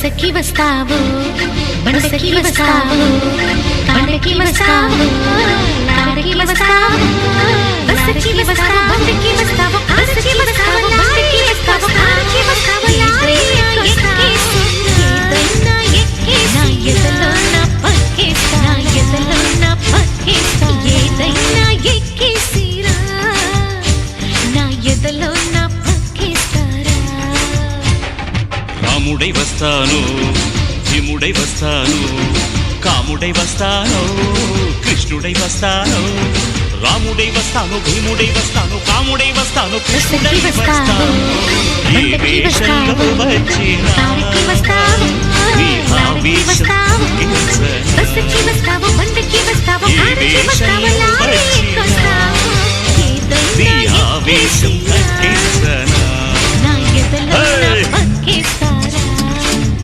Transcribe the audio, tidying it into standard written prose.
బసకి వస్తావు బసకి వస్తావు కాడకి వస్తావు కాడకి వస్తావు బసకి వస్తావు బసకి వస్తావు కాడకి వస్తావు బసకి వస్తావు కాడకి వస్తావు ఏదైనా ఎక్కేసి నా ఎదలో నా పక్కేస్తా నా ఎదలో నా పక్కేస్తా ఏదైనా ఎక్కేసిరా నా ఎదలో నా పక్కేస్తారా రాముడై వస్తాను భీముడై వస్తాను కాముడై వస్తాను కృష్ణుడై వస్తాను రాముడై వస్తాను భీముడై వస్తాను కాముడై వస్తాను కృష్ణుడై వస్తాను ఏ వేషంలో వచ్చినా